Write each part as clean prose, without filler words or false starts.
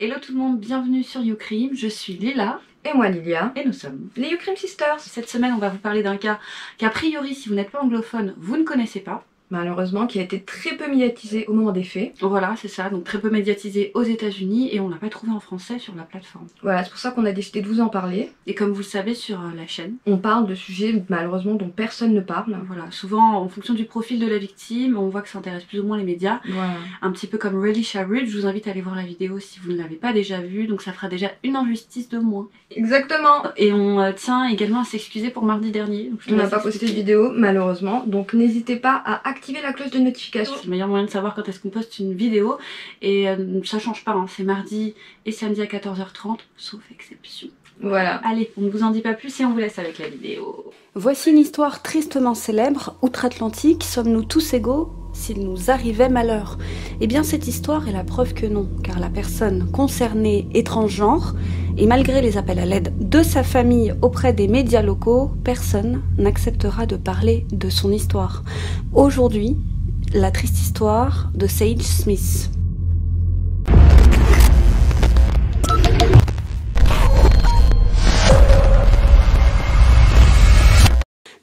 Hello tout le monde, bienvenue sur YouCrime, je suis Lila. Et moi Lilia. Et nous sommes les YouCrime Sisters. Cette semaine on va vous parler d'un cas qu'a priori si vous n'êtes pas anglophone, vous ne connaissez pas. Malheureusement qui a été très peu médiatisé au moment des faits. Voilà c'est ça, donc très peu médiatisé aux États-Unis et on l'a pas trouvé en français sur la plateforme. Voilà, c'est pour ça qu'on a décidé de vous en parler. Et comme vous le savez sur la chaîne, on parle de sujets malheureusement dont personne ne parle. Voilà, souvent en fonction du profil de la victime, on voit que ça intéresse plus ou moins les médias. Voilà. Un petit peu comme Relisha Rudd, je vous invite à aller voir la vidéo si vous ne l'avez pas déjà vue, donc ça fera déjà une injustice de moins. Exactement. Et on tient également à s'excuser pour mardi dernier. On n'a pas posté de vidéo malheureusement, donc n'hésitez pas à activer la cloche de notification. C'est le meilleur moyen de savoir quand est-ce qu'on poste une vidéo et ça change pas, hein. C'est mardi et samedi à 14h30, sauf exception. Voilà. Allez, on ne vous en dit pas plus et on vous laisse avec la vidéo. Voici une histoire tristement célèbre. Outre-Atlantique, sommes-nous tous égaux s'il nous arrivait malheur? Eh bien cette histoire est la preuve que non, car la personne concernée est transgenre et malgré les appels à l'aide de sa famille auprès des médias locaux, personne n'acceptera de parler de son histoire. Aujourd'hui, la triste histoire de Sage Smith.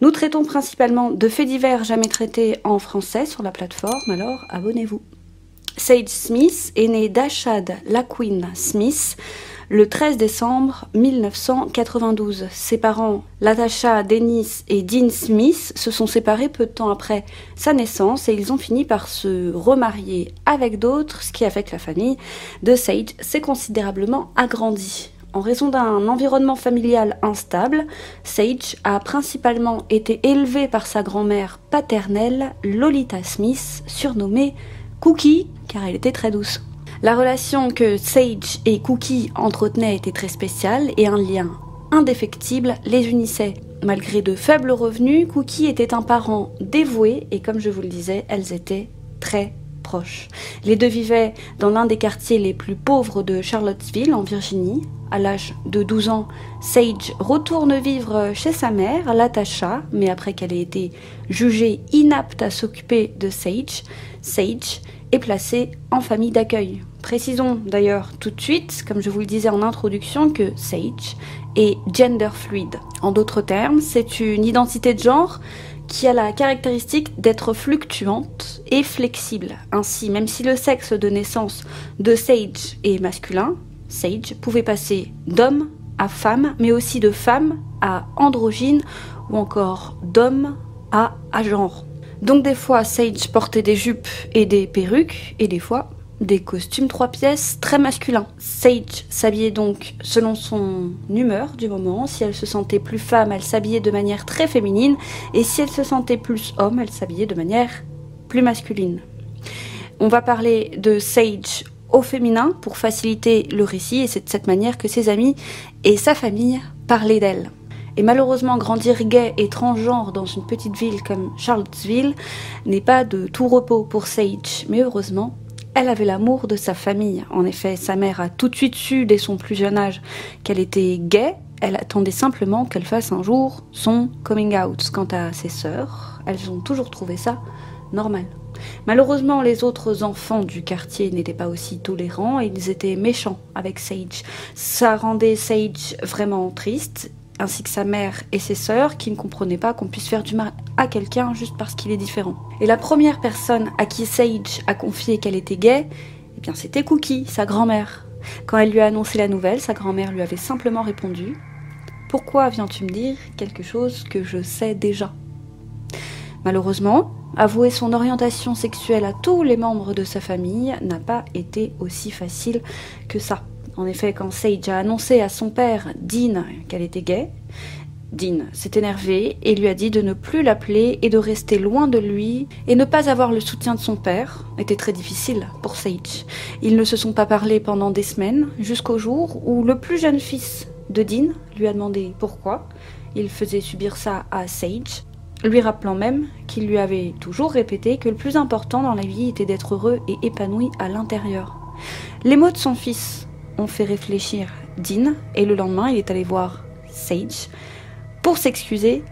Nous traitons principalement de faits divers jamais traités en français sur la plateforme, alors abonnez-vous. Sage Smith est né d'Ashad Laquin Smith le 13 décembre 1992. Ses parents, Latasha Dennis et Dean Smith, se sont séparés peu de temps après sa naissance et ils ont fini par se remarier avec d'autres, ce qui a fait que la famille de Sage s'est considérablement agrandie. En raison d'un environnement familial instable, Sage a principalement été élevée par sa grand-mère paternelle, Lolita Smith, surnommée Cookie, car elle était très douce. La relation que Sage et Cookie entretenaient était très spéciale et un lien indéfectible les unissait. Malgré de faibles revenus, Cookie était un parent dévoué et comme je vous le disais, elles étaient très proches. Les deux vivaient dans l'un des quartiers les plus pauvres de Charlottesville, en Virginie. À l'âge de 12 ans, Sage retourne vivre chez sa mère, Latasha, mais après qu'elle ait été jugée inapte à s'occuper de Sage est placée en famille d'accueil. Précisons d'ailleurs tout de suite, comme je vous le disais en introduction, que Sage est gender fluide. En d'autres termes, c'est une identité de genre qui a la caractéristique d'être fluctuante et flexible. Ainsi, même si le sexe de naissance de Sage est masculin, Sage pouvait passer d'homme à femme, mais aussi de femme à androgyne ou encore d'homme à genre. Donc des fois, Sage portait des jupes et des perruques, et des fois, des costumes 3 pièces très masculins. Sage s'habillait donc selon son humeur du moment. Si elle se sentait plus femme, elle s'habillait de manière très féminine, et si elle se sentait plus homme, elle s'habillait de manière plus masculine. On va parler de Sage au féminin pour faciliter le récit, et c'est de cette manière que ses amis et sa famille parlaient d'elle. Et malheureusement, grandir gay et transgenre dans une petite ville comme Charlottesville n'est pas de tout repos pour Sage, mais heureusement, elle avait l'amour de sa famille. En effet, sa mère a tout de suite su dès son plus jeune âge qu'elle était gay. Elle attendait simplement qu'elle fasse un jour son coming out. Quant à ses sœurs, elles ont toujours trouvé ça normal. Malheureusement, les autres enfants du quartier n'étaient pas aussi tolérants et ils étaient méchants avec Sage. Ça rendait Sage vraiment triste, ainsi que sa mère et ses sœurs qui ne comprenaient pas qu'on puisse faire du mal à quelqu'un juste parce qu'il est différent. Et la première personne à qui Sage a confié qu'elle était gay, eh bien c'était Cookie, sa grand-mère. Quand elle lui a annoncé la nouvelle, sa grand-mère lui avait simplement répondu « Pourquoi viens-tu me dire quelque chose que je sais déjà ?» Malheureusement, avouer son orientation sexuelle à tous les membres de sa famille n'a pas été aussi facile que ça. En effet, quand Sage a annoncé à son père, Dean, qu'elle était gay, Dean s'est énervé et lui a dit de ne plus l'appeler et de rester loin de lui, et ne pas avoir le soutien de son père était très difficile pour Sage. Ils ne se sont pas parlé pendant des semaines, jusqu'au jour où le plus jeune fils de Dean lui a demandé pourquoi il faisait subir ça à Sage, lui rappelant même qu'il lui avait toujours répété que le plus important dans la vie était d'être heureux et épanoui à l'intérieur. Les mots de son fils ont fait réfléchir Dean, et le lendemain il est allé voir Sage pour s'excuser,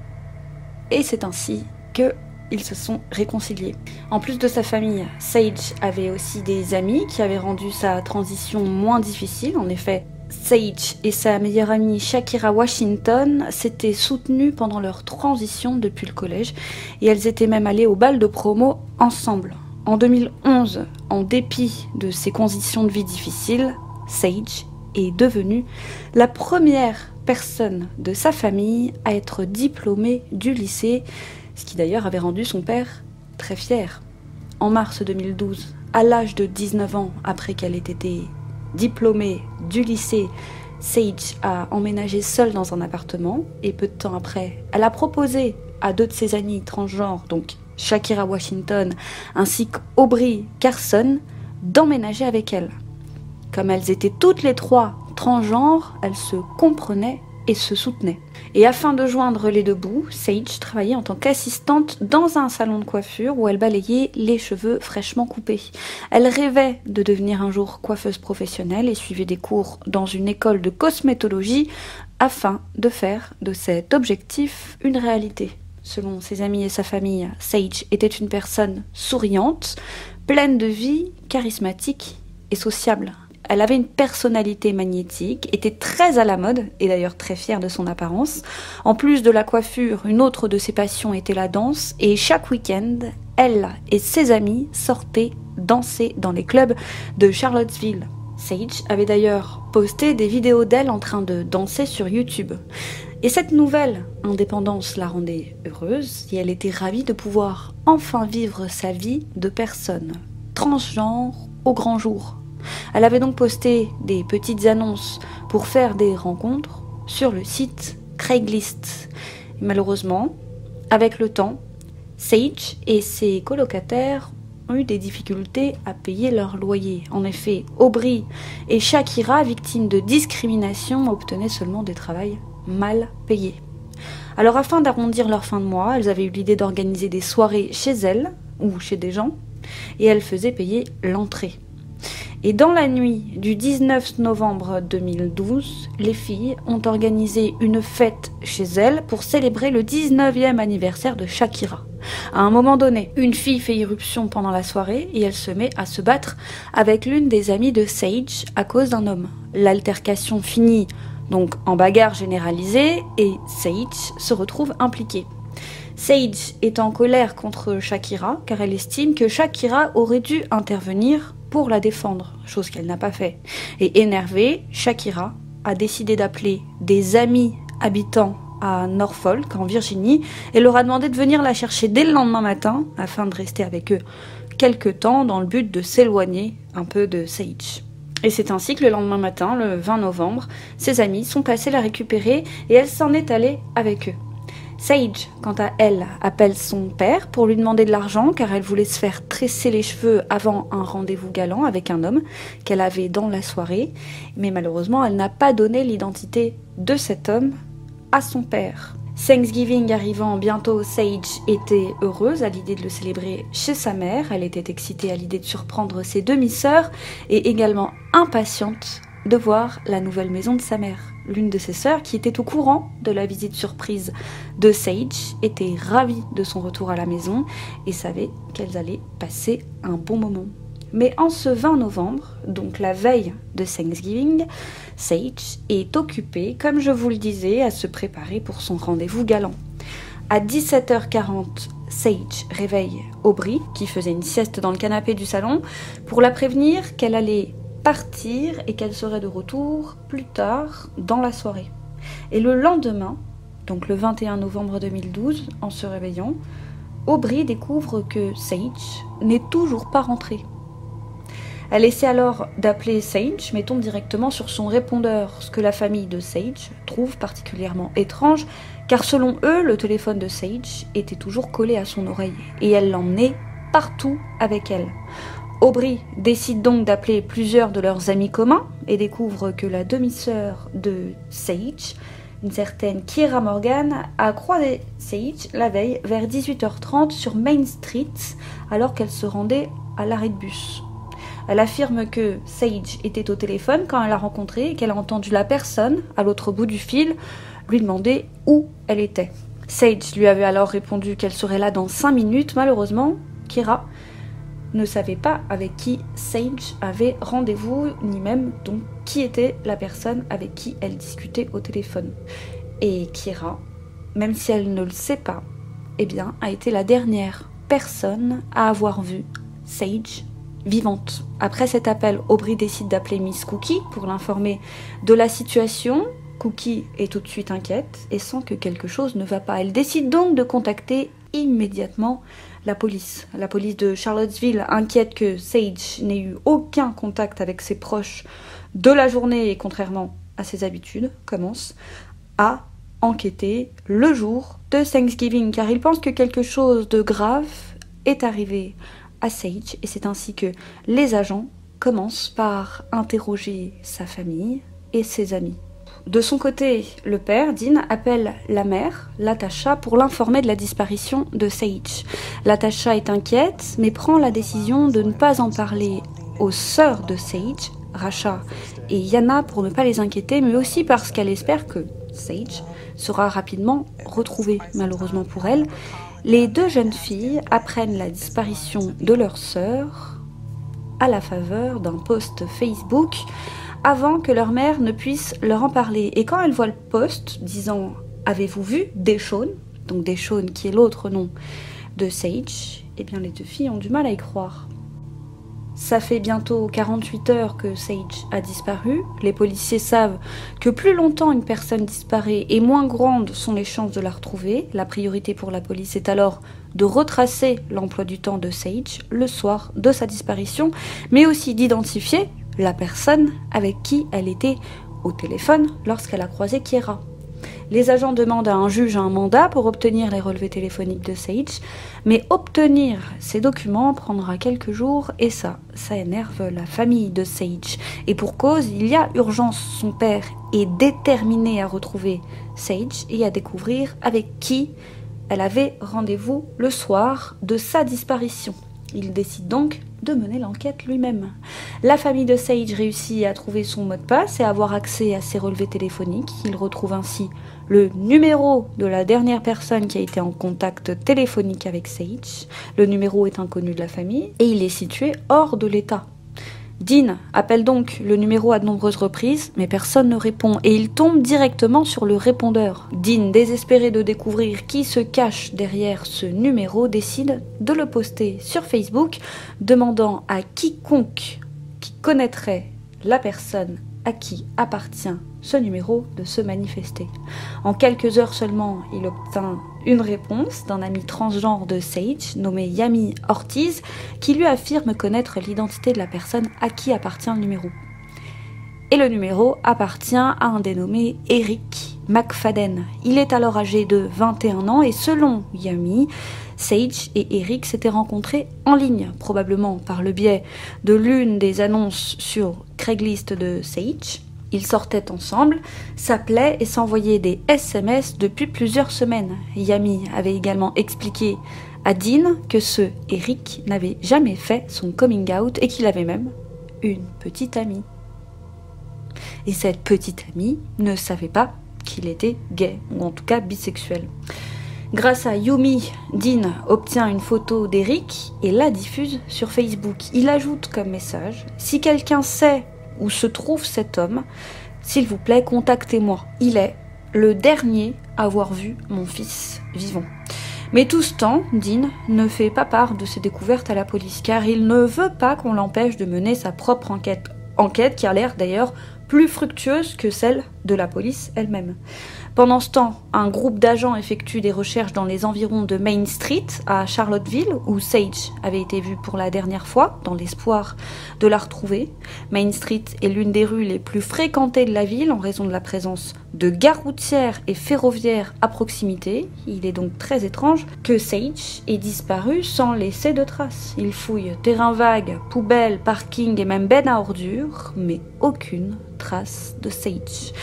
et c'est ainsi que ils se sont réconciliés. En plus de sa famille, Sage avait aussi des amis qui avaient rendu sa transition moins difficile. En effet, Sage et sa meilleure amie Shakira Washington s'étaient soutenues pendant leur transition depuis le collège et elles étaient même allées au bal de promo ensemble. En 2011, en dépit de ces conditions de vie difficiles, Sage est devenue la première personne de sa famille à être diplômée du lycée, ce qui d'ailleurs avait rendu son père très fier. En mars 2012, à l'âge de 19 ans, après qu'elle ait été diplômée du lycée, Sage a emménagé seule dans un appartement et peu de temps après, elle a proposé à 2 de ses amis transgenres, donc Shakira Washington ainsi qu'Aubrey Carson, d'emménager avec elle. Comme elles étaient toutes les 3 transgenres, elles se comprenaient et se soutenaient. Et afin de joindre les 2 bouts, Sage travaillait en tant qu'assistante dans un salon de coiffure où elle balayait les cheveux fraîchement coupés. Elle rêvait de devenir un jour coiffeuse professionnelle et suivait des cours dans une école de cosmétologie afin de faire de cet objectif une réalité. Selon ses amis et sa famille, Sage était une personne souriante, pleine de vie, charismatique et sociable. Elle avait une personnalité magnétique, était très à la mode, et d'ailleurs très fière de son apparence. En plus de la coiffure, une autre de ses passions était la danse, et chaque week-end, elle et ses amis sortaient danser dans les clubs de Charlottesville. Sage avait d'ailleurs posté des vidéos d'elle en train de danser sur YouTube. Et cette nouvelle indépendance la rendait heureuse, et elle était ravie de pouvoir enfin vivre sa vie de personne transgenre au grand jour. Elle avait donc posté des petites annonces pour faire des rencontres sur le site Craigslist. Et malheureusement, avec le temps, Sage et ses colocataires ont eu des difficultés à payer leur loyer. En effet, Aubrey et Shakira, victimes de discrimination, obtenaient seulement des travails mal payés. Alors afin d'arrondir leur fin de mois, elles avaient eu l'idée d'organiser des soirées chez elles ou chez des gens et elles faisaient payer l'entrée. Et dans la nuit du 19 novembre 2012, les filles ont organisé une fête chez elles pour célébrer le 19e anniversaire de Shakira. À un moment donné, une fille fait irruption pendant la soirée et elle se met à se battre avec l'une des amies de Sage à cause d'un homme. L'altercation finit donc en bagarre généralisée et Sage se retrouve impliquée. Sage est en colère contre Shakira car elle estime que Shakira aurait dû intervenir pour la défendre, chose qu'elle n'a pas fait. Et énervée, Shakira a décidé d'appeler des amis habitants à Norfolk, en Virginie, et leur a demandé de venir la chercher dès le lendemain matin, afin de rester avec eux quelque temps dans le but de s'éloigner un peu de Sage. Et c'est ainsi que le lendemain matin, le 20 novembre, ses amis sont passés la récupérer et elle s'en est allée avec eux. Sage, quant à elle, appelle son père pour lui demander de l'argent car elle voulait se faire tresser les cheveux avant un rendez-vous galant avec un homme qu'elle avait dans la soirée. Mais malheureusement, elle n'a pas donné l'identité de cet homme à son père. Thanksgiving arrivant bientôt, Sage était heureuse à l'idée de le célébrer chez sa mère. Elle était excitée à l'idée de surprendre ses demi-sœurs et également impatiente de voir la nouvelle maison de sa mère. L'une de ses sœurs, qui était au courant de la visite surprise de Sage, était ravie de son retour à la maison et savait qu'elles allaient passer un bon moment. Mais en ce 20 novembre, donc la veille de Thanksgiving, Sage est occupée, comme je vous le disais, à se préparer pour son rendez-vous galant. À 17h40, Sage réveille Aubrey, qui faisait une sieste dans le canapé du salon, pour la prévenir qu'elle allait partir et qu'elle serait de retour plus tard dans la soirée. Et le lendemain, donc le 21 novembre 2012, en se réveillant, Aubrey découvre que Sage n'est toujours pas rentrée. Elle essaie alors d'appeler Sage, mais tombe directement sur son répondeur, ce que la famille de Sage trouve particulièrement étrange, car selon eux, le téléphone de Sage était toujours collé à son oreille, et elle l'emmenait partout avec elle. Aubrey décide donc d'appeler plusieurs de leurs amis communs et découvre que la demi-sœur de Sage, une certaine Kiera Morgan, a croisé Sage la veille vers 18h30 sur Main Street alors qu'elle se rendait à l'arrêt de bus. Elle affirme que Sage était au téléphone quand elle l'a rencontrée et qu'elle a entendu la personne à l'autre bout du fil lui demander où elle était. Sage lui avait alors répondu qu'elle serait là dans 5 minutes. Malheureusement, Kira ne savait pas avec qui Sage avait rendez-vous, ni même donc qui était la personne avec qui elle discutait au téléphone. Et Kira, même si elle ne le sait pas, eh bien, a été la dernière personne à avoir vu Sage vivante. Après cet appel, Aubrey décide d'appeler Miss Cookie pour l'informer de la situation. Cookie est tout de suite inquiète et sent que quelque chose ne va pas. Elle décide donc de contacter immédiatement la police. La police de Charlottesville, inquiète que Sage n'ait eu aucun contact avec ses proches de la journée et contrairement à ses habitudes, commence à enquêter le jour de Thanksgiving car il pense que quelque chose de grave est arrivé à Sage et c'est ainsi que les agents commencent par interroger sa famille et ses amis. De son côté, le père, Dean, appelle la mère, Latasha, pour l'informer de la disparition de Sage. Latasha est inquiète, mais prend la décision de ne pas en parler aux sœurs de Sage, Rasha et Yana, pour ne pas les inquiéter, mais aussi parce qu'elle espère que Sage sera rapidement retrouvée. Malheureusement pour elle, les deux jeunes filles apprennent la disparition de leur sœur à la faveur d'un post Facebook avant que leur mère ne puisse leur en parler. Et quand elles voient le post disant « Avez-vous vu Deshawn ?» donc Deshawn qui est l'autre nom de Sage, eh bien les deux filles ont du mal à y croire. Ça fait bientôt 48 heures que Sage a disparu. Les policiers savent que plus longtemps une personne disparaît et moins grandes sont les chances de la retrouver. La priorité pour la police est alors de retracer l'emploi du temps de Sage le soir de sa disparition, mais aussi d'identifier la personne avec qui elle était au téléphone lorsqu'elle a croisé Kira. Les agents demandent à un juge un mandat pour obtenir les relevés téléphoniques de Sage, mais obtenir ces documents prendra quelques jours et ça énerve la famille de Sage. Et pour cause, il y a urgence, son père est déterminé à retrouver Sage et à découvrir avec qui elle avait rendez-vous le soir de sa disparition. Il décide donc de mener l'enquête lui-même. La famille de Sage réussit à trouver son mot de passe et à avoir accès à ses relevés téléphoniques. Il retrouve ainsi le numéro de la dernière personne qui a été en contact téléphonique avec Sage. Le numéro est inconnu de la famille et il est situé hors de l'État. Dean appelle donc le numéro à de nombreuses reprises, mais personne ne répond et il tombe directement sur le répondeur. Dean, désespéré de découvrir qui se cache derrière ce numéro, décide de le poster sur Facebook, demandant à quiconque qui connaîtrait la personne à qui appartient ce numéro de se manifester. En quelques heures seulement, il obtint une réponse d'un ami transgenre de Sage, nommé Yami Ortiz, qui lui affirme connaître l'identité de la personne à qui appartient le numéro. Et le numéro appartient à un dénommé Eric McFadden. Il est alors âgé de 21 ans et selon Yami, Sage et Eric s'étaient rencontrés en ligne, probablement par le biais de l'une des annonces sur Craigslist de Sage. Ils sortaient ensemble, s'appelaient et s'envoyaient des SMS depuis plusieurs semaines. Yami avait également expliqué à Dean que ce Eric n'avait jamais fait son coming out et qu'il avait même une petite amie. Et cette petite amie ne savait pas qu'il était gay, ou en tout cas bisexuel. Grâce à Yumi, Dean obtient une photo d'Eric et la diffuse sur Facebook. Il ajoute comme message « Si quelqu'un sait où se trouve cet homme, s'il vous plaît, contactez-moi. Il est le dernier à avoir vu mon fils vivant. » Mais tout ce temps, Dean ne fait pas part de ses découvertes à la police, car il ne veut pas qu'on l'empêche de mener sa propre enquête qui a l'air d'ailleurs plus fructueuse que celle de la police elle-même. Pendant ce temps, un groupe d'agents effectue des recherches dans les environs de Main Street, à Charlottesville, où Sage avait été vue pour la dernière fois, dans l'espoir de la retrouver. Main Street est l'une des rues les plus fréquentées de la ville, en raison de la présence de gares routières et ferroviaires à proximité. Il est donc très étrange que Sage ait disparu sans laisser de traces. Il fouille terrains vagues, poubelles, parkings et même bennes à ordures, mais aucune trace de Sage.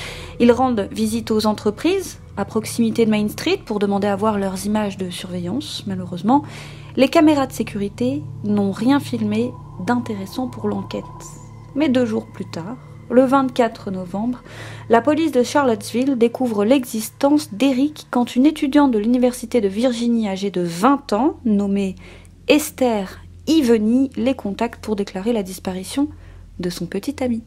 Ils rendent visite aux entreprises à proximité de Main Street pour demander à voir leurs images de surveillance. Malheureusement, les caméras de sécurité n'ont rien filmé d'intéressant pour l'enquête. Mais 2 jours plus tard, le 24 novembre, la police de Charlottesville découvre l'existence d'Eric quand une étudiante de l'université de Virginie âgée de 20 ans, nommée Esther Iveny, les contacte pour déclarer la disparition de son petit ami.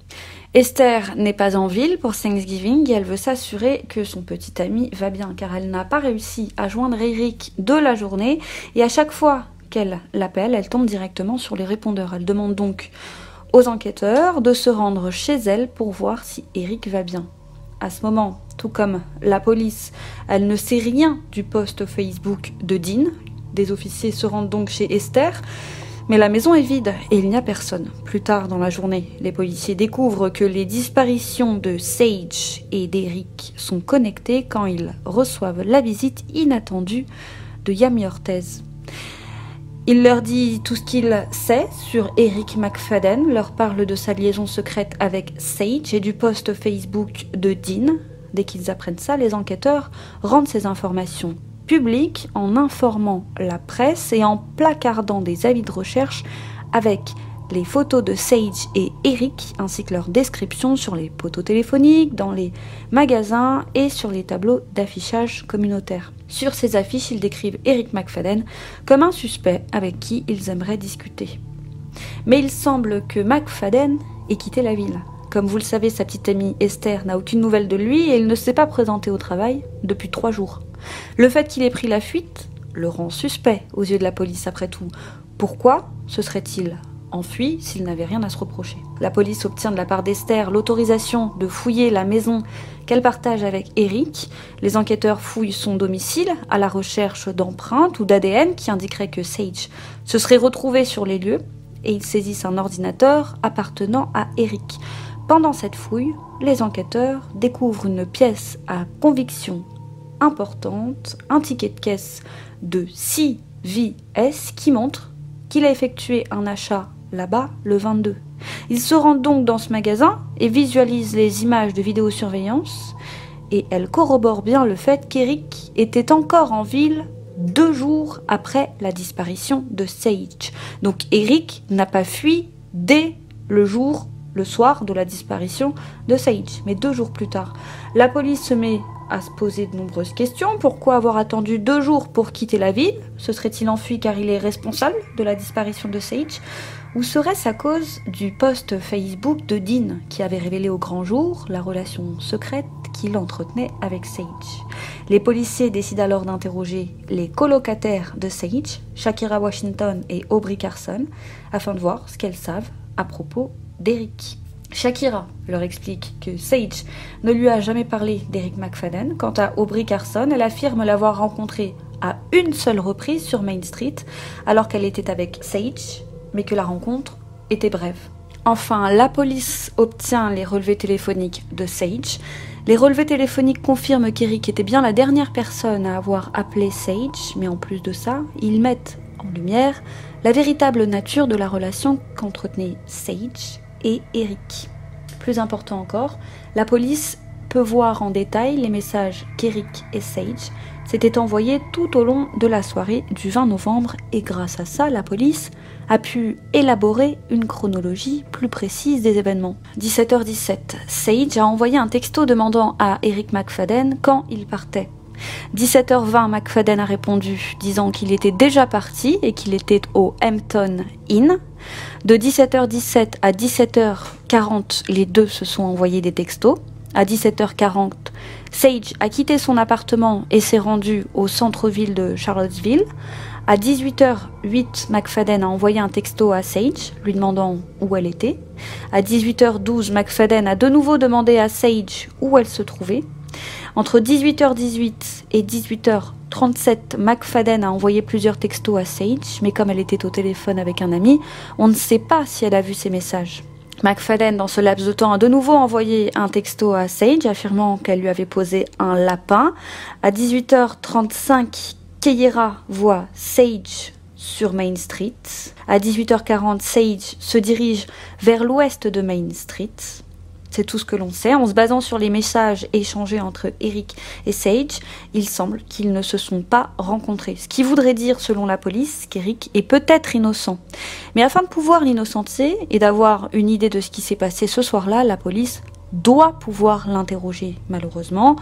Esther n'est pas en ville pour Thanksgiving et elle veut s'assurer que son petit ami va bien car elle n'a pas réussi à joindre Eric de la journée et à chaque fois qu'elle l'appelle, elle tombe directement sur les répondeurs. Elle demande donc aux enquêteurs de se rendre chez elle pour voir si Eric va bien. À ce moment, tout comme la police, elle ne sait rien du post Facebook de Dean. Des officiers se rendent donc chez Esther, mais la maison est vide et il n'y a personne. Plus tard dans la journée, les policiers découvrent que les disparitions de Sage et d'Eric sont connectées quand ils reçoivent la visite inattendue de Yami Ortez. Il leur dit tout ce qu'il sait sur Eric McFadden, leur parle de sa liaison secrète avec Sage et du post Facebook de Dean. Dès qu'ils apprennent ça, les enquêteurs rendent ces informations publiques en informant la presse et en placardant des avis de recherche avec les photos de Sage et Eric ainsi que leurs descriptions sur les poteaux téléphoniques, dans les magasins et sur les tableaux d'affichage communautaire. Sur ces affiches, ils décrivent Eric McFadden comme un suspect avec qui ils aimeraient discuter. Mais il semble que McFadden ait quitté la ville. Comme vous le savez, sa petite amie Esther n'a aucune nouvelle de lui et il ne s'est pas présenté au travail depuis 3 jours. Le fait qu'il ait pris la fuite le rend suspect aux yeux de la police après tout. Pourquoi se serait-il enfui s'il n'avait rien à se reprocher? La police obtient de la part d'Esther l'autorisation de fouiller la maison qu'elle partage avec Eric. Les enquêteurs fouillent son domicile à la recherche d'empreintes ou d'ADN qui indiqueraient que Sage se serait retrouvé sur les lieux et ils saisissent un ordinateur appartenant à Eric. Pendant cette fouille, les enquêteurs découvrent une pièce à conviction importante, un ticket de caisse de CVS qui montre qu'il a effectué un achat là-bas le 22. Ils se rendent donc dans ce magasin et visualisent les images de vidéosurveillance et elles corroborent bien le fait qu'Eric était encore en ville 2 jours après la disparition de Sage. Donc Eric n'a pas fui dès le soir de la disparition de Sage, mais 2 jours plus tard. La police se met à se poser de nombreuses questions. Pourquoi avoir attendu 2 jours pour quitter la ville? Se serait-il enfui car il est responsable de la disparition de Sage? Ou serait-ce à cause du post Facebook de Dean qui avait révélé au grand jour la relation secrète qu'il entretenait avec Sage? Les policiers décident alors d'interroger les colocataires de Sage, Shakira Washington et Aubrey Carson, afin de voir ce qu'elles savent à propos d'Eric. Shakira leur explique que Sage ne lui a jamais parlé d'Eric McFadden. Quant à Aubrey Carson, elle affirme l'avoir rencontré à une seule reprise sur Main Street, alors qu'elle était avec Sage, mais que la rencontre était brève. Enfin, la police obtient les relevés téléphoniques de Sage. Les relevés téléphoniques confirment qu'Eric était bien la dernière personne à avoir appelé Sage, mais en plus de ça, ils mettent en lumière la véritable nature de la relation qu'entretenaient Sage et Eric. Plus important encore, la police peut voir en détail les messages qu'Eric et Sage s'étaient envoyés tout au long de la soirée du 20 novembre et grâce à ça, la police a pu élaborer une chronologie plus précise des événements. 17h17, Sage a envoyé un texto demandant à Eric McFadden quand il partait. 17h20, McFadden a répondu disant qu'il était déjà parti et qu'il était au Hampton Inn. De 17h17 à 17h40, les deux se sont envoyés des textos. À 17h40, Sage a quitté son appartement et s'est rendu au centre-ville de Charlottesville. À 18h08, McFadden a envoyé un texto à Sage, lui demandant où elle était. À 18h12, McFadden a de nouveau demandé à Sage où elle se trouvait. Entre 18h18 et 18h37, McFadden a envoyé plusieurs textos à Sage, mais comme elle était au téléphone avec un ami, on ne sait pas si elle a vu ces messages. McFadden, dans ce laps de temps, a de nouveau envoyé un texto à Sage, affirmant qu'elle lui avait posé un lapin. À 18h35, Keira voit Sage sur Main Street. À 18h40, Sage se dirige vers l'ouest de Main Street. C'est tout ce que l'on sait. En se basant sur les messages échangés entre Eric et Sage, il semble qu'ils ne se sont pas rencontrés. Ce qui voudrait dire, selon la police, qu'Eric est peut-être innocent. Mais afin de pouvoir l'innocenter et d'avoir une idée de ce qui s'est passé ce soir-là, la police doit pouvoir l'interroger. Malheureusement,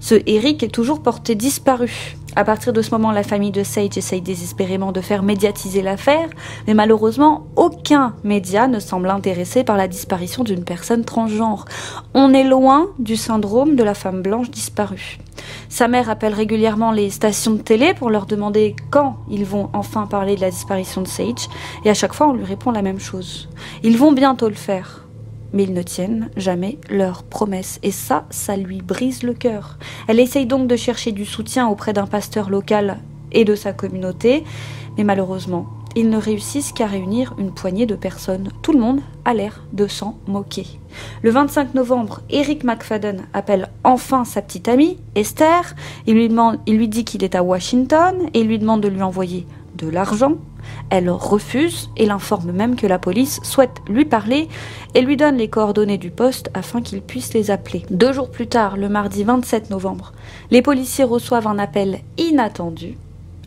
ce Eric est toujours porté disparu. À partir de ce moment, la famille de Sage essaye désespérément de faire médiatiser l'affaire, mais malheureusement, aucun média ne semble intéressé par la disparition d'une personne transgenre. On est loin du syndrome de la femme blanche disparue. Sa mère appelle régulièrement les stations de télé pour leur demander quand ils vont enfin parler de la disparition de Sage, et à chaque fois, on lui répond la même chose. Ils vont bientôt le faire. Mais ils ne tiennent jamais leurs promesses. Et ça lui brise le cœur. Elle essaye donc de chercher du soutien auprès d'un pasteur local et de sa communauté. Mais malheureusement, ils ne réussissent qu'à réunir une poignée de personnes. Tout le monde a l'air de s'en moquer. Le 25 novembre, Eric McFadden appelle enfin sa petite amie, Esther. Il lui dit qu'il est à Washington et il lui demande de lui envoyer de l'argent. Elle refuse et l'informe même que la police souhaite lui parler et lui donne les coordonnées du poste afin qu'il puisse les appeler. 2 jours plus tard, le mardi 27 novembre, les policiers reçoivent un appel inattendu.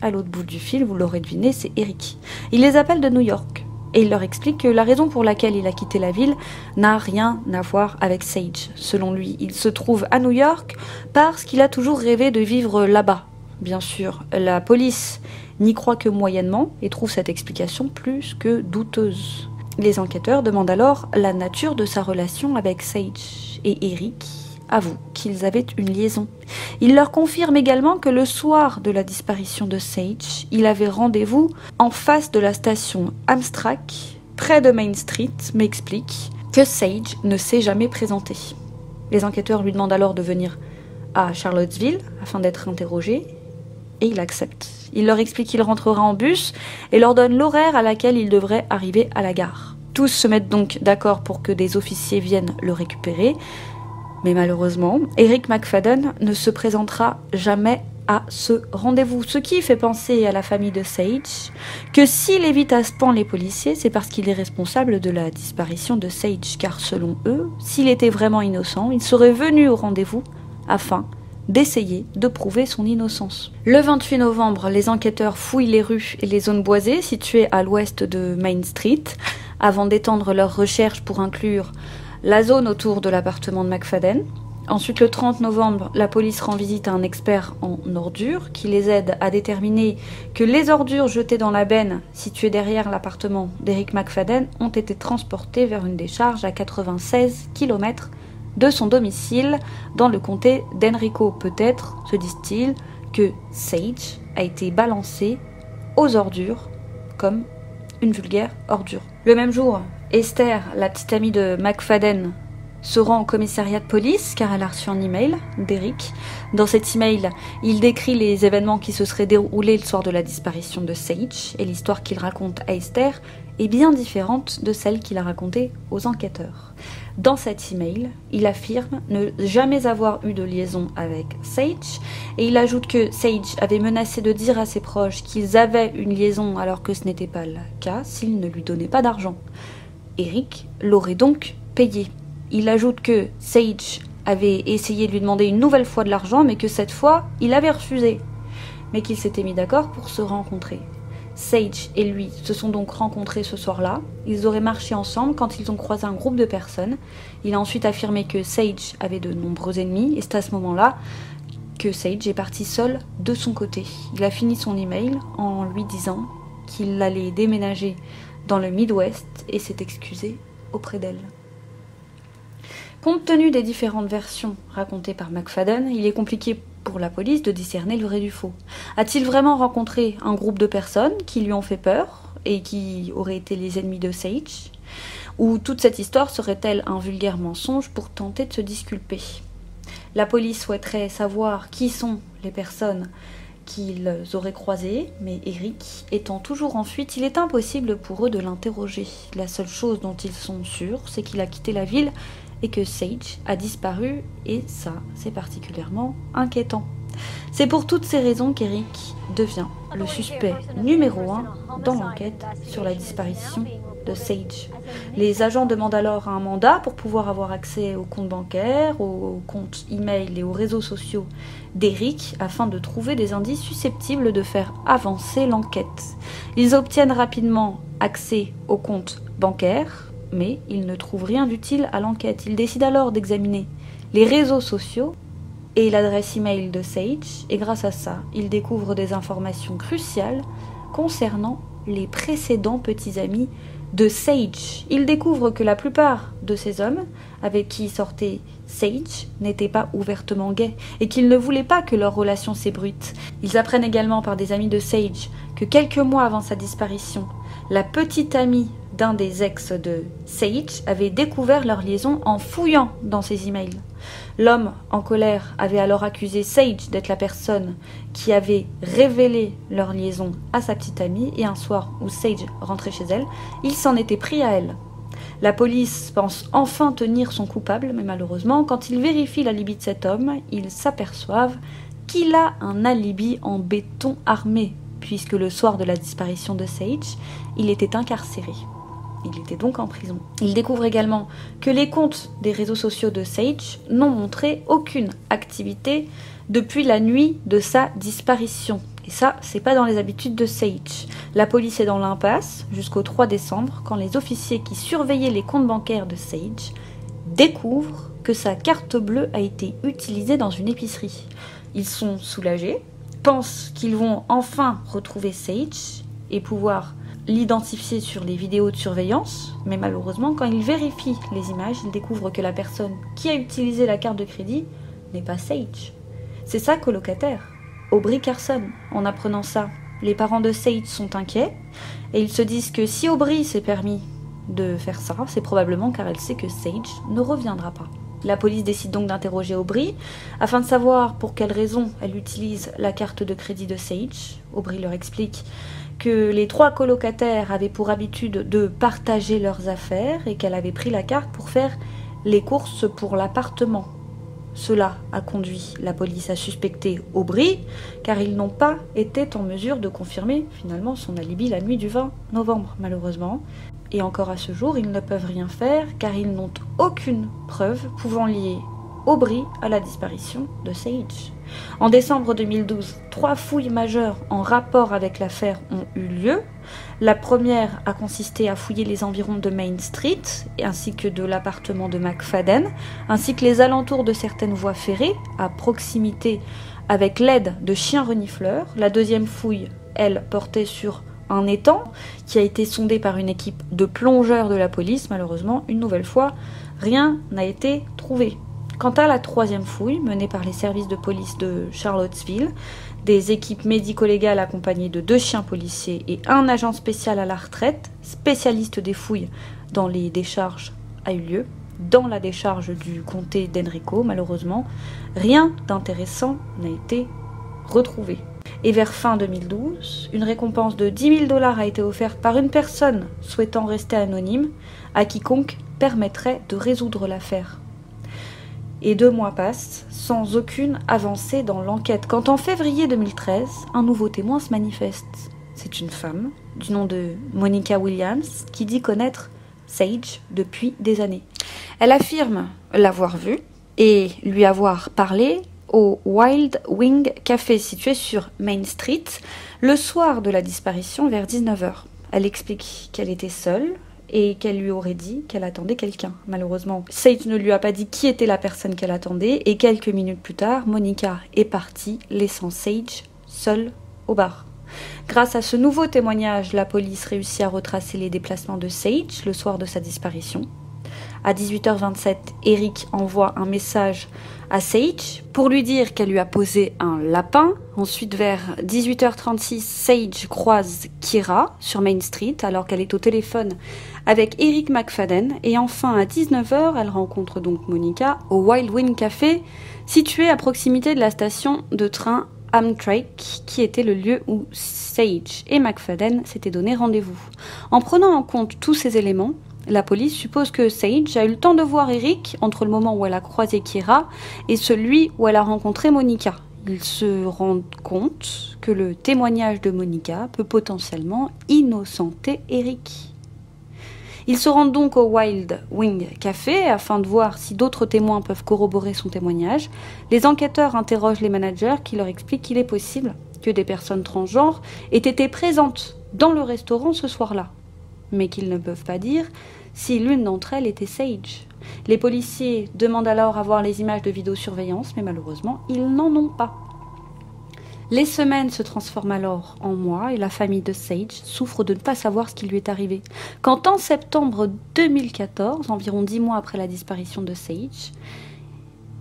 À l'autre bout du fil, vous l'aurez deviné, c'est Eric. Il les appelle de New York et il leur explique que la raison pour laquelle il a quitté la ville n'a rien à voir avec Sage. Selon lui, il se trouve à New York parce qu'il a toujours rêvé de vivre là-bas. Bien sûr, la police n'y croit que moyennement et trouve cette explication plus que douteuse. Les enquêteurs demandent alors la nature de sa relation avec Sage et Eric avoue qu'ils avaient une liaison. Il leur confirme également que le soir de la disparition de Sage, il avait rendez-vous en face de la station Amtrak, près de Main Street, mais explique que Sage ne s'est jamais présenté. Les enquêteurs lui demandent alors de venir à Charlottesville afin d'être interrogé et il accepte. Il leur explique qu'il rentrera en bus et leur donne l'horaire à laquelle il devrait arriver à la gare. Tous se mettent donc d'accord pour que des officiers viennent le récupérer. Mais malheureusement, Eric McFadden ne se présentera jamais à ce rendez-vous. Ce qui fait penser à la famille de Sage que s'il évite à ce point les policiers, c'est parce qu'il est responsable de la disparition de Sage. Car selon eux, s'il était vraiment innocent, il serait venu au rendez-vous afin d'essayer de prouver son innocence. Le 28 novembre, les enquêteurs fouillent les rues et les zones boisées situées à l'ouest de Main Street avant d'étendre leurs recherches pour inclure la zone autour de l'appartement de McFadden. Ensuite, le 30 novembre, la police rend visite à un expert en ordures qui les aide à déterminer que les ordures jetées dans la benne située derrière l'appartement d'Eric McFadden ont été transportées vers une décharge à 96 km de son domicile dans le comté d'Enrico. Peut-être, se disent-ils, que Sage a été balancé aux ordures comme une vulgaire ordure. Le même jour, Esther, la petite amie de McFadden, se rend au commissariat de police car elle a reçu un email d'Eric. Dans cet email, il décrit les événements qui se seraient déroulés le soir de la disparition de Sage et l'histoire qu'il raconte à Esther est bien différente de celle qu'il a racontée aux enquêteurs. Dans cet email, il affirme ne jamais avoir eu de liaison avec Sage et il ajoute que Sage avait menacé de dire à ses proches qu'ils avaient une liaison alors que ce n'était pas le cas s'ils ne lui donnaient pas d'argent. Eric l'aurait donc payé. Il ajoute que Sage avait essayé de lui demander une nouvelle fois de l'argent mais que cette fois, il avait refusé, mais qu'ils s'étaient mis d'accord pour se rencontrer. Sage et lui se sont donc rencontrés ce soir-là. Ils auraient marché ensemble quand ils ont croisé un groupe de personnes. Il a ensuite affirmé que Sage avait de nombreux ennemis et c'est à ce moment-là que Sage est parti seul de son côté. Il a fini son email en lui disant qu'il allait déménager dans le Midwest et s'est excusé auprès d'elle. Compte tenu des différentes versions racontées par McFadden, il est compliqué pour la police de discerner le vrai du faux. A-t-il vraiment rencontré un groupe de personnes qui lui ont fait peur et qui auraient été les ennemis de Sage? Ou toute cette histoire serait-elle un vulgaire mensonge pour tenter de se disculper? La police souhaiterait savoir qui sont les personnes qu'ils auraient croisées, mais Eric étant toujours en fuite, il est impossible pour eux de l'interroger. La seule chose dont ils sont sûrs, c'est qu'il a quitté la ville et que Sage a disparu, et ça, c'est particulièrement inquiétant. C'est pour toutes ces raisons qu'Eric devient le suspect numéro 1 dans l'enquête sur la disparition de Sage. Les agents demandent alors un mandat pour pouvoir avoir accès aux comptes bancaires, aux comptes e-mail et aux réseaux sociaux d'Eric afin de trouver des indices susceptibles de faire avancer l'enquête. Ils obtiennent rapidement accès aux comptes bancaires, mais ils ne trouvent rien d'utile à l'enquête. Ils décident alors d'examiner les réseaux sociaux et l'adresse e-mail de Sage, et grâce à ça, ils découvrent des informations cruciales concernant les précédents petits amis de Sage. Ils découvrent que la plupart de ces hommes avec qui sortait Sage n'étaient pas ouvertement gays et qu'ils ne voulaient pas que leur relation s'ébruite. Ils apprennent également par des amis de Sage que quelques mois avant sa disparition, la petite amie d'un des ex de Sage avait découvert leur liaison en fouillant dans ses emails. L'homme, en colère, avait alors accusé Sage d'être la personne qui avait révélé leur liaison à sa petite amie, et un soir où Sage rentrait chez elle, il s'en était pris à elle. La police pense enfin tenir son coupable, mais malheureusement, quand ils vérifient l'alibi de cet homme, ils s'aperçoivent qu'il a un alibi en béton armé, puisque le soir de la disparition de Sage, il était incarcéré. Il était donc en prison. Il découvre également que les comptes des réseaux sociaux de Sage n'ont montré aucune activité depuis la nuit de sa disparition. Et ça, c'est pas dans les habitudes de Sage. La police est dans l'impasse jusqu'au 3 décembre, quand les officiers qui surveillaient les comptes bancaires de Sage découvrent que sa carte bleue a été utilisée dans une épicerie. Ils sont soulagés, pensent qu'ils vont enfin retrouver Sage et pouvoir l'identifier sur les vidéos de surveillance, mais malheureusement, quand ils vérifient les images, ils découvrent que la personne qui a utilisé la carte de crédit n'est pas Sage. C'est sa colocataire, Aubrey Carson. En apprenant ça, les parents de Sage sont inquiets, et ils se disent que si Aubrey s'est permis de faire ça, c'est probablement car elle sait que Sage ne reviendra pas. La police décide donc d'interroger Aubrey, afin de savoir pour quelle raison elle utilise la carte de crédit de Sage. Aubrey leur explique que les 3 colocataires avaient pour habitude de partager leurs affaires et qu'elle avait pris la carte pour faire les courses pour l'appartement. Cela a conduit la police à suspecter Aubrey, car ils n'ont pas été en mesure de confirmer finalement son alibi la nuit du 20 novembre, malheureusement. Et encore à ce jour, ils ne peuvent rien faire, car ils n'ont aucune preuve pouvant lier Aubrey à la disparition de Sage. En décembre 2012, 3 fouilles majeures en rapport avec l'affaire ont eu lieu. La première a consisté à fouiller les environs de Main Street, ainsi que de l'appartement de McFadden, ainsi que les alentours de certaines voies ferrées, à proximité avec l'aide de chiens renifleurs. La deuxième fouille, elle, portait sur un étang qui a été sondé par une équipe de plongeurs de la police. Malheureusement, une nouvelle fois, rien n'a été trouvé. Quant à la troisième fouille, menée par les services de police de Charlottesville, des équipes médico-légales accompagnées de 2 chiens policiers et un agent spécial à la retraite, spécialiste des fouilles dans les décharges, a eu lieu. Dans la décharge du comté d'Enrico, malheureusement, rien d'intéressant n'a été retrouvé. Et vers fin 2012, une récompense de 10 000 $ a été offerte par une personne souhaitant rester anonyme à quiconque permettrait de résoudre l'affaire. Et 2 mois passent sans aucune avancée dans l'enquête, quand en février 2013, un nouveau témoin se manifeste. C'est une femme, du nom de Monica Williams, qui dit connaître Sage depuis des années. Elle affirme l'avoir vu et lui avoir parlé au Wild Wing Café situé sur Main Street le soir de la disparition vers 19h. Elle explique qu'elle était seule et qu'elle lui aurait dit qu'elle attendait quelqu'un. Malheureusement, Sage ne lui a pas dit qui était la personne qu'elle attendait, et quelques minutes plus tard, Monica est partie, laissant Sage seule au bar. Grâce à ce nouveau témoignage, la police réussit à retracer les déplacements de Sage le soir de sa disparition. À 18h27, Eric envoie un message à Sage pour lui dire qu'elle lui a posé un lapin. Ensuite, vers 18h36, Sage croise Kira sur Main Street alors qu'elle est au téléphone avec Eric McFadden. Et enfin, à 19h, elle rencontre donc Monica au Wild Wing Café, situé à proximité de la station de train Amtrak, qui était le lieu où Sage et McFadden s'étaient donné rendez-vous. En prenant en compte tous ces éléments, la police suppose que Sage a eu le temps de voir Eric entre le moment où elle a croisé Kira et celui où elle a rencontré Monica. Ils se rendent compte que le témoignage de Monica peut potentiellement innocenter Eric. Ils se rendent donc au Wild Wing Café afin de voir si d'autres témoins peuvent corroborer son témoignage. Les enquêteurs interrogent les managers qui leur expliquent qu'il est possible que des personnes transgenres aient été présentes dans le restaurant ce soir-là, mais qu'ils ne peuvent pas dire si l'une d'entre elles était Sage. Les policiers demandent alors à voir les images de vidéosurveillance, mais malheureusement, ils n'en ont pas. Les semaines se transforment alors en mois et la famille de Sage souffre de ne pas savoir ce qui lui est arrivé. Quand en septembre 2014, environ 10 mois après la disparition de Sage,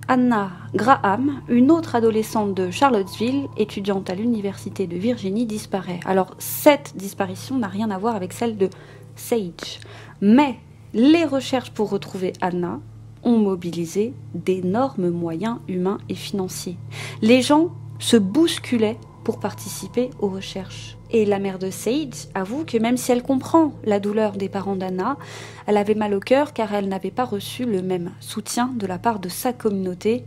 Anna Graham, une autre adolescente de Charlottesville, étudiante à l'université de Virginie, disparaît. Alors, cette disparition n'a rien à voir avec celle de Sage. Mais les recherches pour retrouver Anna ont mobilisé d'énormes moyens humains et financiers. Les gens se bousculaient pour participer aux recherches. Et la mère de Sage avoue que même si elle comprend la douleur des parents d'Anna, elle avait mal au cœur car elle n'avait pas reçu le même soutien de la part de sa communauté.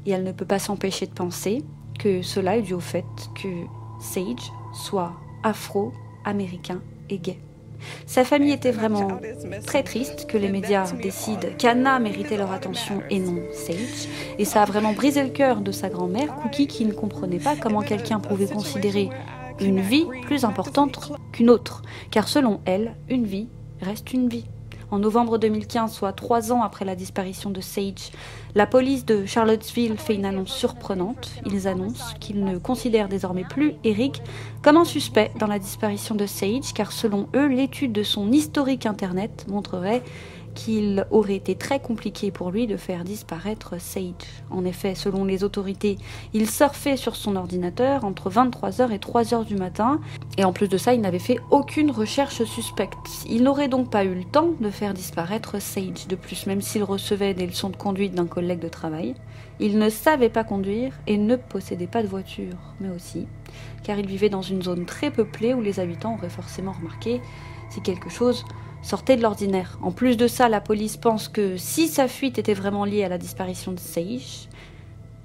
Et elle ne peut pas s'empêcher de penser que cela est dû au fait que Sage soit afro-américain et gay. Sa famille était vraiment très triste que les médias décident qu'Anna méritait leur attention et non Sage. Et ça a vraiment brisé le cœur de sa grand-mère, Cookie, qui ne comprenait pas comment quelqu'un pouvait considérer une vie plus importante qu'une autre. Car selon elle, une vie reste une vie. En novembre 2015, soit 3 ans après la disparition de Sage, la police de Charlottesville fait une annonce surprenante. Ils annoncent qu'ils ne considèrent désormais plus Eric comme un suspect dans la disparition de Sage, car selon eux, l'étude de son historique internet montrerait qu'il aurait été très compliqué pour lui de faire disparaître Sage. En effet, selon les autorités, il surfait sur son ordinateur entre 23h et 3h du matin, et en plus de ça, il n'avait fait aucune recherche suspecte. Il n'aurait donc pas eu le temps de faire disparaître Sage. De plus, même s'il recevait des leçons de conduite d'un collègue de travail, il ne savait pas conduire et ne possédait pas de voiture, mais aussi car il vivait dans une zone très peuplée où les habitants auraient forcément remarqué si quelque chose sortait de l'ordinaire. En plus de ça, la police pense que si sa fuite était vraiment liée à la disparition de Sage,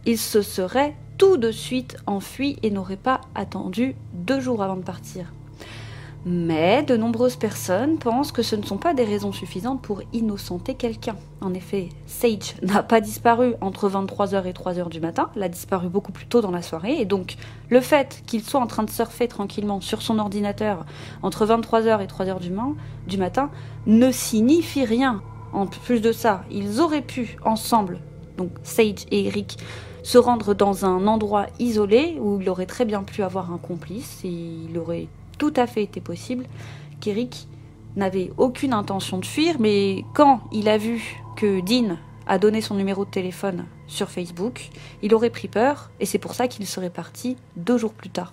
il se serait tout de suite enfui et n'aurait pas attendu 2 jours avant de partir. Mais de nombreuses personnes pensent que ce ne sont pas des raisons suffisantes pour innocenter quelqu'un. En effet, Sage n'a pas disparu entre 23h et 3h du matin, elle a disparu beaucoup plus tôt dans la soirée, et donc le fait qu'il soit en train de surfer tranquillement sur son ordinateur entre 23h et 3h du matin ne signifie rien. En plus de ça, ils auraient pu ensemble, donc Sage et Eric, se rendre dans un endroit isolé où il aurait très bien pu avoir un complice et il aurait tout à fait été possible qu'Eric n'avait aucune intention de fuir, mais quand il a vu que Dean a donné son numéro de téléphone sur Facebook, il aurait pris peur et c'est pour ça qu'il serait parti 2 jours plus tard.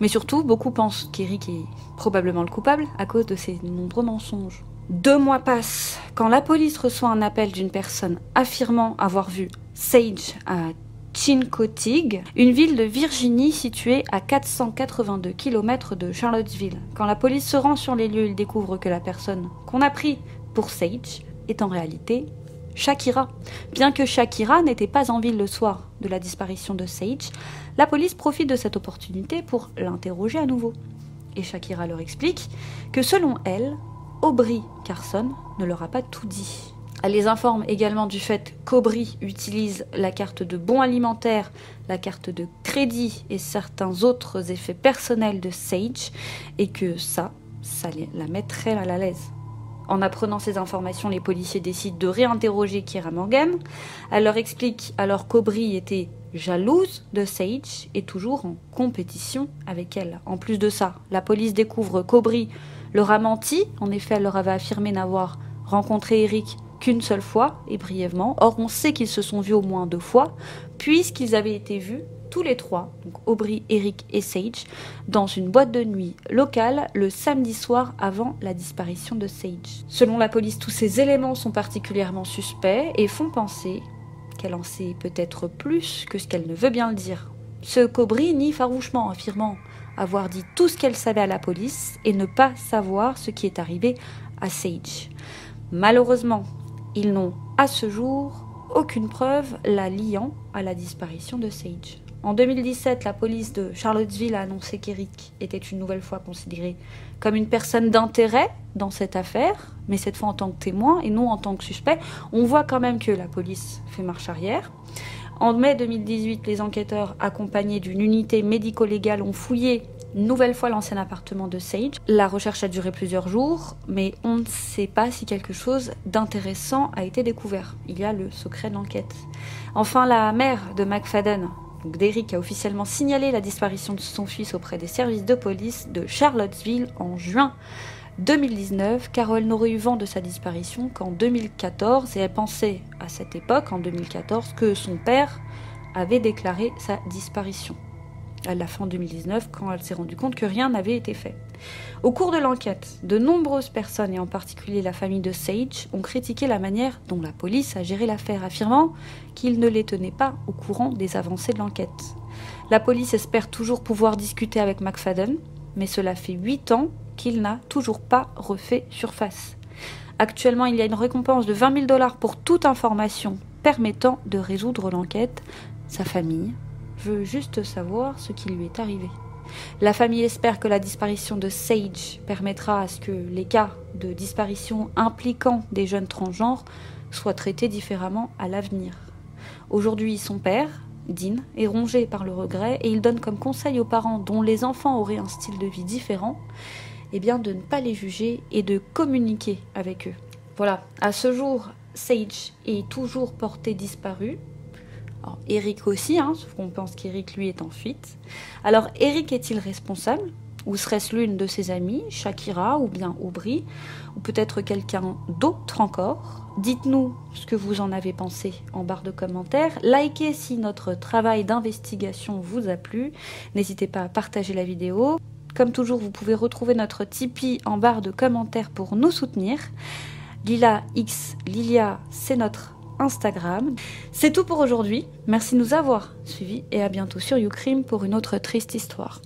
Mais surtout, beaucoup pensent qu'Eric est probablement le coupable à cause de ses nombreux mensonges. 2 mois passent quand la police reçoit un appel d'une personne affirmant avoir vu Sage à Chincoteague, une ville de Virginie située à 482 km de Charlottesville. Quand la police se rend sur les lieux, ils découvrent que la personne qu'on a pris pour Sage est en réalité Shakira. Bien que Shakira n'était pas en ville le soir de la disparition de Sage, la police profite de cette opportunité pour l'interroger à nouveau. Et Shakira leur explique que selon elle, Aubrey Carson ne leur a pas tout dit. Elle les informe également du fait qu'Aubrey utilise la carte de bons alimentaires, la carte de crédit et certains autres effets personnels de Sage et que ça la mettrait mal à l'aise. En apprenant ces informations, les policiers décident de réinterroger Kira Morgan. Elle leur explique alors qu'Aubrey était jalouse de Sage et toujours en compétition avec elle. En plus de ça, la police découvre qu'Aubrey leur a menti. En effet, elle leur avait affirmé n'avoir rencontré Eric qu'une seule fois et brièvement. Or, on sait qu'ils se sont vus au moins 2 fois, puisqu'ils avaient été vus tous les 3, donc Aubrey, Eric et Sage, dans une boîte de nuit locale le samedi soir avant la disparition de Sage. Selon la police, tous ces éléments sont particulièrement suspects et font penser qu'elle en sait peut-être plus que ce qu'elle ne veut bien le dire. Ce qu'Aubrey nie farouchement, affirmant avoir dit tout ce qu'elle savait à la police et ne pas savoir ce qui est arrivé à Sage. Malheureusement, ils n'ont à ce jour aucune preuve la liant à la disparition de Sage. En 2017, la police de Charlottesville a annoncé qu'Eric était une nouvelle fois considéré comme une personne d'intérêt dans cette affaire, mais cette fois en tant que témoin et non en tant que suspect. On voit quand même que la police fait marche arrière. En mai 2018, les enquêteurs, accompagnés d'une unité médico-légale, ont fouillé une nouvelle fois l'ancien appartement de Sage. La recherche a duré plusieurs jours, mais on ne sait pas si quelque chose d'intéressant a été découvert. Il y a le secret de l'enquête. Enfin, la mère de McFadden, donc d'Eric, a officiellement signalé la disparition de son fils auprès des services de police de Charlottesville en juin 2019, car elle n'aurait eu vent de sa disparition qu'en 2014, et elle pensait à cette époque, en 2014, que son père avait déclaré sa disparition. À la fin 2019, quand elle s'est rendue compte que rien n'avait été fait. Au cours de l'enquête, de nombreuses personnes, et en particulier la famille de Sage, ont critiqué la manière dont la police a géré l'affaire, affirmant qu'ils ne les tenaient pas au courant des avancées de l'enquête. La police espère toujours pouvoir discuter avec McFadden, mais cela fait 8 ans qu'il n'a toujours pas refait surface. Actuellement, il y a une récompense de 20 000 $ pour toute information permettant de résoudre l'enquête. Sa famille veut juste savoir ce qui lui est arrivé. La famille espère que la disparition de Sage permettra à ce que les cas de disparition impliquant des jeunes transgenres soient traités différemment à l'avenir. Aujourd'hui, son père, Dean, est rongé par le regret et il donne comme conseil aux parents dont les enfants auraient un style de vie différent, de ne pas les juger et de communiquer avec eux. Voilà, à ce jour, Sage est toujours porté disparu. Alors, Eric aussi, sauf qu'on pense qu'Eric, lui, est en fuite. Alors, Eric est-il responsable? Ou serait-ce l'une de ses amies, Shakira ou bien Aubry? Ou peut-être quelqu'un d'autre encore? Dites-nous ce que vous en avez pensé en barre de commentaires. Likez si notre travail d'investigation vous a plu. N'hésitez pas à partager la vidéo. Comme toujours, vous pouvez retrouver notre Tipeee en barre de commentaires pour nous soutenir. Lilia, c'est notre Instagram. C'est tout pour aujourd'hui. Merci de nous avoir suivis et à bientôt sur YouCrime pour une autre triste histoire.